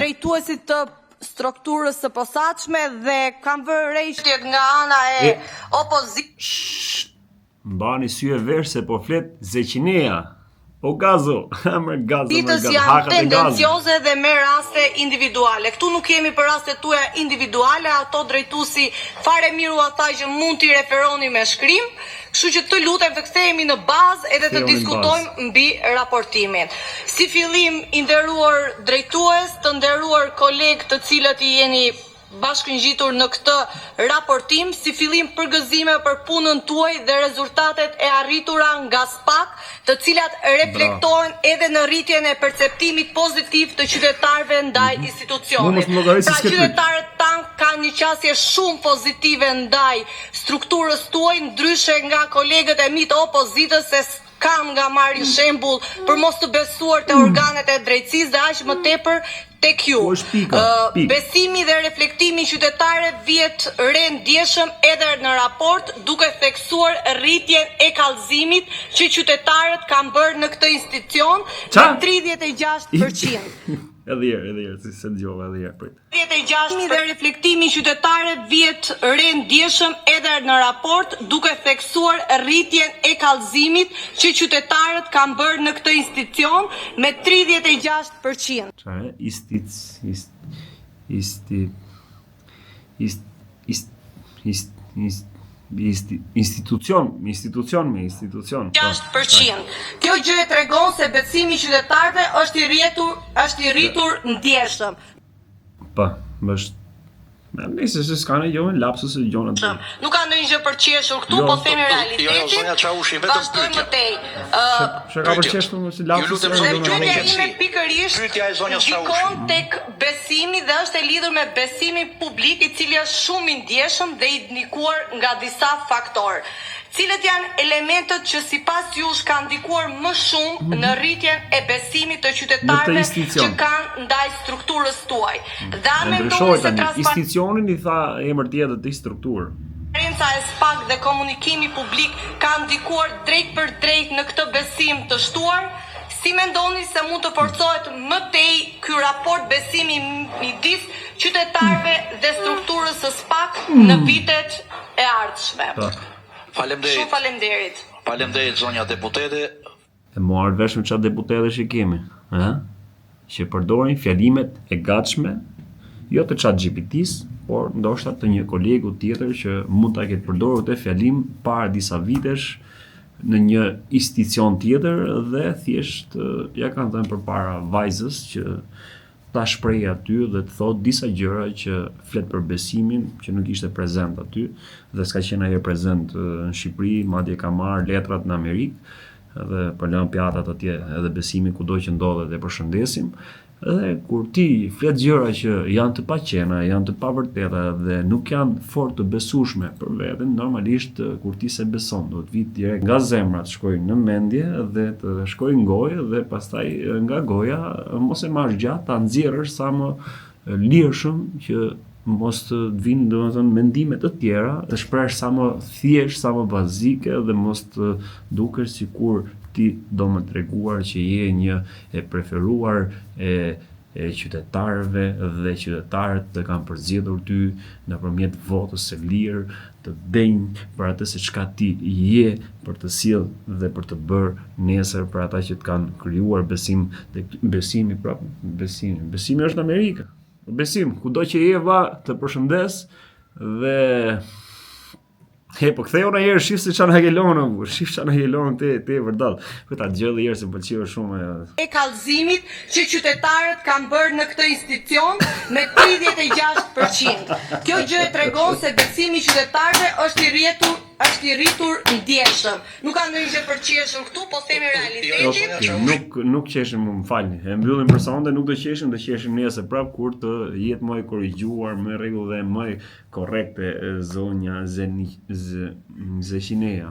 drejtuesit të strukturës së posaçme dhe kam vënë rreshtet nga ana e opozitës. Mbani sy e verë se po flet Zeqinea. O gazo, janë tendencioze dhe me raste individuale. Këtu nuk kemi për rastet tuaja individuale, ato drejtuesi fare miru ata që mund t'i referoni me shkrim, kështu që të lutem të kthehemi në bazë edhe të diskutojmë mbi raportimin. Si fillim, i nderuar drejtues, të nderuar kolegë të cilët i jeni bashkëngjitur në këtë raportim, si fillim përgëzime për punën tuaj dhe rezultatet e arritura nga SPAK, të cilat reflektohen edhe në rritjen e perceptimit pozitiv të qytetarëve ndaj institucionit. Pra qytetarët tanë kanë një qasje shumë pozitive ndaj strukturës tuaj, ndryshe nga kolegët e mi të opozitës se kam nga marrë shembull për mos të besuar te organet e drejtësisë dhe aq më tepër tek ju. Besimi dhe reflektimi qytetarëve vjet re ndjeshëm edhe në raport, duke theksuar rritjen e kallëzimit që qytetarët kanë bërë në këtë institucion me 36%. Edhe herë, si se dëgjova edhe herë. 36% dhe reflektimi qytetarëve vjet re ndjeshëm edhe në raport, duke theksuar rritjen e kallëzimit që qytetarët kanë bërë në këtë institucion me 36%. Çfarë? Institucion. 6%. Kjo gjë e tregon se besimi i qytetarëve është i rritur ndjeshëm. Po, është nëse s'ka në gjohën, lapsus e gjohën atë. Nuk ka ndonjë gjë për qeshur këtu, po themi realitetin. Zonja Çavushi, vetëm pyetje. Çka ka për qeshur si lapsus e gjohën? Pyetja ime pikërisht shikon tek besimi dhe është e lidhur me besimin publik, i cili është shumë i ndjeshëm dhe i ndikuar nga disa faktorë. Cilët janë elementët që sipas jush kanë ndikuar më shumë në rritjen e besimit të qytetarëve që kanë ndaj strukturës tuaj? Dhe mendoj se institucionin i tha emër tjetër të strukturë. Transparenca e SPAK dhe komunikimi publik kanë ndikuar drejt për drejt në këtë besim të shtuar. Si mendoni se mund të forcohet më tej ky raport besimi midis qytetarëve dhe strukturës së SPAK në vitet e ardhshme? Faleminderit. Faleminderit. Faleminderit zonja deputete. E marrë vesh me çfarë deputetësh që kemi, që përdorin fjalimet e gatshme, jo të ChatGPT-s, por ndoshta të një kolegu tjetër që mund ta ketë përdorur këtë fjalim para disa vitesh në një institucion tjetër dhe thjesht ja kanë thënë përpara vajzës që ta shprehë aty dhe të thotë disa gjëra që flet për besimin që nuk ishte prezent aty dhe s'ka qenë ai prezent në Shqipëri, madje ka marrë letrat në Amerikë dhe për lënë pjatat atje edhe besimin kudo që ndodhet e përshëndesim. Dhe kur ti flet gjëra që janë të paqena, janë të pavërteta dhe nuk janë fort të besueshme për veten, normalisht kur ti se beson, do të vit direkt nga zemra të shkojë në mendje dhe të shkojë në gojë dhe pastaj nga goja mos e marrësh gjatë, ta nxjerrësh sa më lirshëm që mos të vinë domethënë mendime të tjera, të shprehësh sa më thjesht, sa më bazike dhe mos të dukesh sikur ti do më treguar që je një e preferuar e qytetarëve dhe qytetarët të kanë përzgjedhur ty nëpërmjet votës së lirë, të denjë për atë se çka ti je për të sjellë dhe për të bërë nesër për ata që të kanë krijuar besim dhe besimi prapë, besimi është në Amerikë. Besim, kudo që je va të përshëndes dhe po ktheu në herë shif se çana hegelon te vërdall. Po ta dëgjoj edhe herë se pëlqeu shumë e kallëzimit që qytetarët kanë bërë në këtë institucion me 36%. Kjo gjë e tregon se besimi i qytetarëve është i rritur ndjeshëm. Nuk ka ndonjë gjë për qeshur këtu, po themi realitetin. Nuk qeshim, më falni. E mbyllim për sonte, nuk do qeshim nesër prap kur të jetë më e korrigjuar, më rregull dhe më korrekte zonja Zeqinea.